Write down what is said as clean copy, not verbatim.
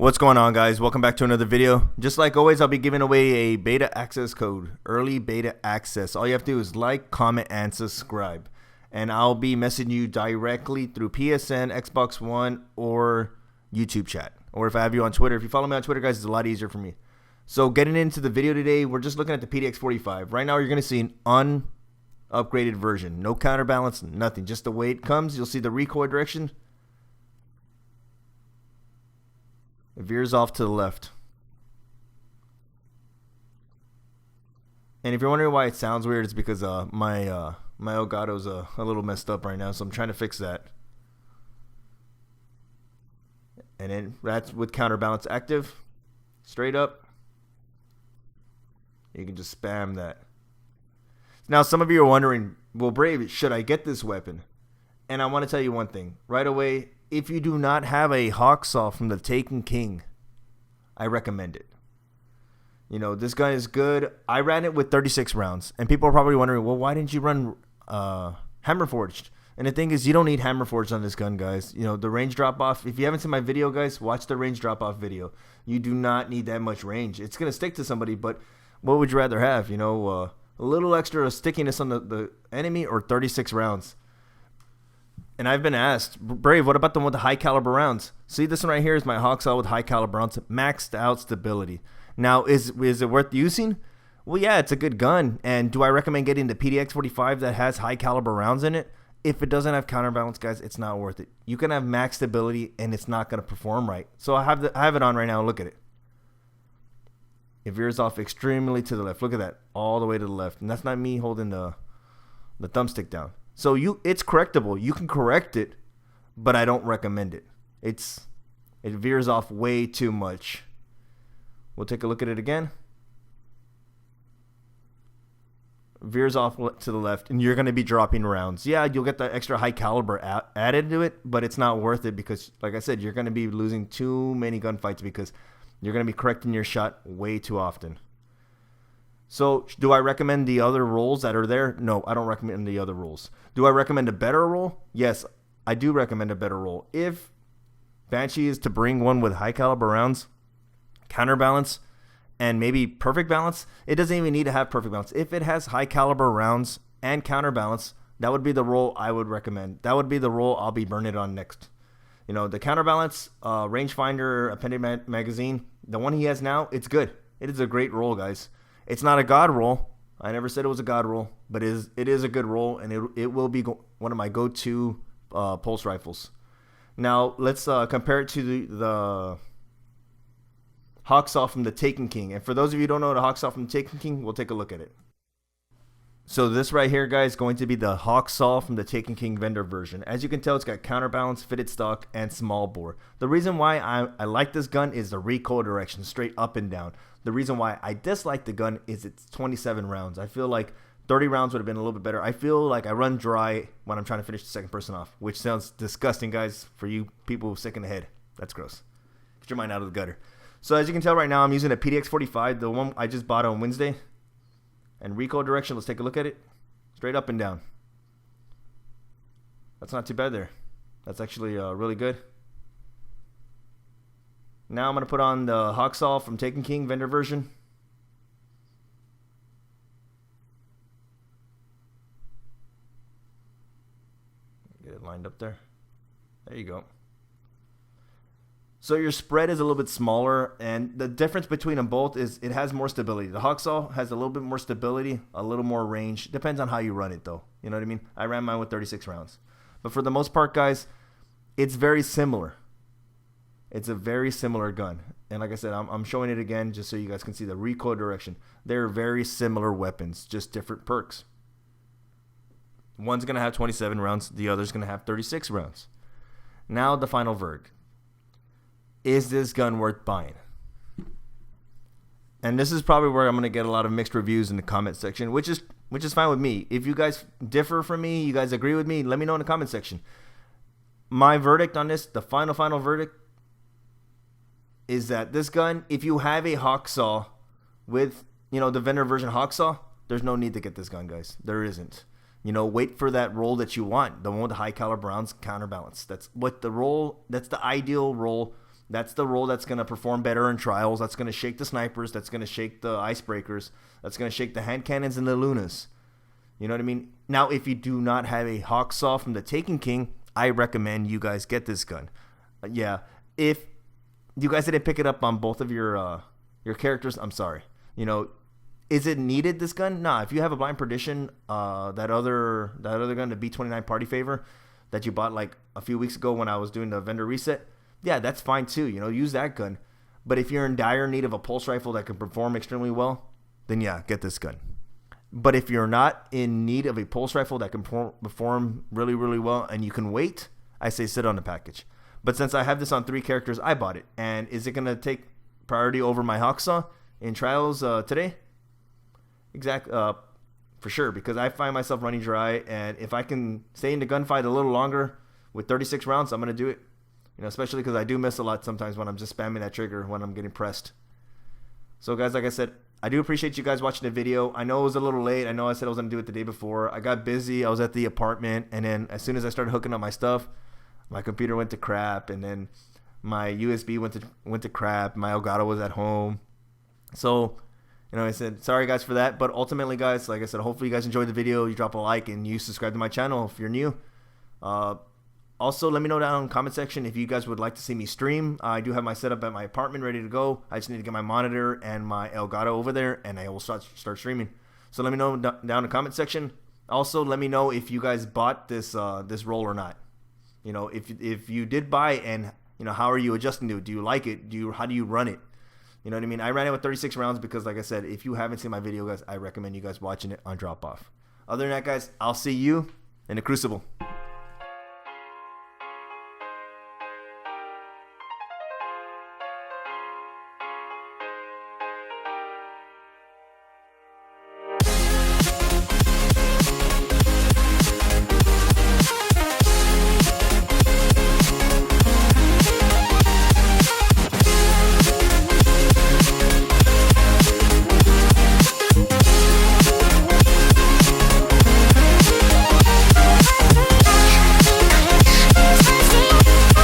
What's going on, guys? Welcome back to another video. Just like always, I'll be giving away a beta access code, early beta access. All you have to do is like, comment, and subscribe. And I'll be messaging you directly through PSN, Xbox One, or YouTube chat. Or if I have you on Twitter. If you follow me on Twitter, guys, it's a lot easier for me. So getting into the video today, we're just looking at the PDX-45. Right now, you're going to see an unupgraded version. No counterbalance, nothing. Just the way it comes. You'll see the recoil direction. It veers off to the left. And if you're wondering why it sounds weird, it's because my Elgato's a little messed up right now, so I'm trying to fix that. And then that's with counterbalance active. Straight up. You can just spam that. Now, some of you are wondering, well, Brave, should I get this weapon? And I want to tell you one thing. Right away, if you do not have a Hawksaw from the Taken King, I recommend it. You know, this gun is good. I ran it with 36 rounds. And people are probably wondering, well, why didn't you run Hammer Forged? And the thing is, you don't need Hammer Forged on this gun, guys. You know, the range drop-off, if you haven't seen my video, guys, watch the range drop-off video. You do not need that much range. It's going to stick to somebody, but what would you rather have? You know, a little extra stickiness on the enemy or 36 rounds? And I've been asked, Brave, what about the one with the high caliber rounds? See, this one right here is my Hawksaw with high caliber rounds, maxed out stability. Now, is it worth using? Well, yeah, it's a good gun. And do I recommend getting the PDX-45 that has high caliber rounds in it? If it doesn't have counterbalance, guys, it's not worth it. You can have max stability and it's not going to perform right. So I have it on right now. Look at it. It veers off extremely to the left. Look at that, all the way to the left. And that's not me holding the thumbstick down. So it's correctable. You can correct it, but I don't recommend it. It veers off way too much. We'll take a look at it again. Veers off to the left, and you're going to be dropping rounds. Yeah, you'll get the extra high caliber added to it, but it's not worth it because, like I said, you're going to be losing too many gunfights because you're going to be correcting your shot way too often. So, do I recommend the other rolls that are there? No, I don't recommend the other rolls. Do I recommend a better roll? Yes, I do recommend a better roll. If Banshee is to bring one with high caliber rounds, counterbalance, and maybe perfect balance, it doesn't even need to have perfect balance. If it has high caliber rounds and counterbalance, that would be the roll I would recommend. That would be the roll I'll be burning it on next. You know, the counterbalance, rangefinder, appended magazine, the one he has now, it's good. It is a great roll, guys. It's not a god roll. I never said it was a god roll, but it is a good roll, and it will be one of my go-to pulse rifles. Now, let's compare it to the Hawksaw from the Taken King. And for those of you who don't know the Hawksaw from the Taken King, we'll take a look at it. So this right here, guys, is going to be the Hawksaw from the Taken King vendor version. As you can tell, it's got counterbalance, fitted stock, and small bore. The reason why I like this gun is the recoil direction, straight up and down. The reason why I dislike the gun is it's 27 rounds. I feel like 30 rounds would have been a little bit better. I feel like I run dry when I'm trying to finish the second person off, which sounds disgusting, guys, for you people sick in the head. That's gross. Get your mind out of the gutter. So as you can tell right now, I'm using a PDX-45, the one I just bought on Wednesday. And recoil direction, let's take a look at it. Straight up and down. That's not too bad there. That's actually really good. Now I'm going to put on the Hawksaw from Taken King vendor version. Get it lined up there. There you go. So your spread is a little bit smaller, and the difference between them both is it has more stability. The Hawksaw has a little bit more stability, a little more range. Depends on how you run it, though. You know what I mean? I ran mine with 36 rounds. But for the most part, guys, it's very similar. It's a very similar gun. And like I said, I'm showing it again just so you guys can see the recoil direction. They're very similar weapons, just different perks. One's going to have 27 rounds. The other's going to have 36 rounds. Now the final verdict. Is this gun worth buying? And this is probably where I'm going to get a lot of mixed reviews in the comment section, which is fine with me. If you guys differ from me, you guys agree with me, let me know in the comment section. My verdict on this, the final verdict, is that this gun, if you have a hawk saw with, the vendor version hawk saw, there's no need to get this gun, guys. There isn't. Wait for that roll that you want, the one with the high caliber rounds counterbalance. That's the ideal roll. That's the roll that's going to perform better in trials. That's going to shake the snipers. That's going to shake the icebreakers. That's going to shake the hand cannons and the Lunas. You know what I mean? Now, if you do not have a hawk saw from the Taken King, I recommend you guys get this gun. Yeah, if you guys didn't pick it up on both of your characters, I'm sorry. Is it needed, this gun? Nah, if you have a Blind Perdition, that other gun, the B29 Party Favor, that you bought like a few weeks ago when I was doing the vendor reset, yeah, that's fine too. Use that gun. But if you're in dire need of a pulse rifle that can perform extremely well, then yeah, get this gun. But if you're not in need of a pulse rifle that can perform really, really well and you can wait, I say sit on the package. But since I have this on 3 characters, I bought it. And is it going to take priority over my hawk saw in trials today? For sure, because I find myself running dry, and if I can stay in the gunfight a little longer with 36 rounds, I'm going to do it. Especially because I do miss a lot sometimes when I'm just spamming that trigger when I'm getting pressed. So guys, like I said, I do appreciate you guys watching the video. I know it was a little late. I know I said I was going to do it the day before. I got busy. I was at the apartment, and then as soon as I started hooking up my stuff, my computer went to crap, and then my USB went to crap. My Elgato was at home. So, I said, sorry guys for that. But ultimately, guys, like I said, hopefully you guys enjoyed the video. You drop a like and you subscribe to my channel if you're new. Also, let me know down in the comment section if you guys would like to see me stream. I do have my setup at my apartment ready to go. I just need to get my monitor and my Elgato over there, and I will start streaming. So let me know down in the comment section. Also, let me know if you guys bought this roll or not. If you did buy it, and how are you adjusting to it? Do you like it? How do you run it? You know what I mean? I ran it with 36 rounds because, like I said, if you haven't seen my video, guys, I recommend you guys watching it on drop off. Other than that, guys, I'll see you in the Crucible.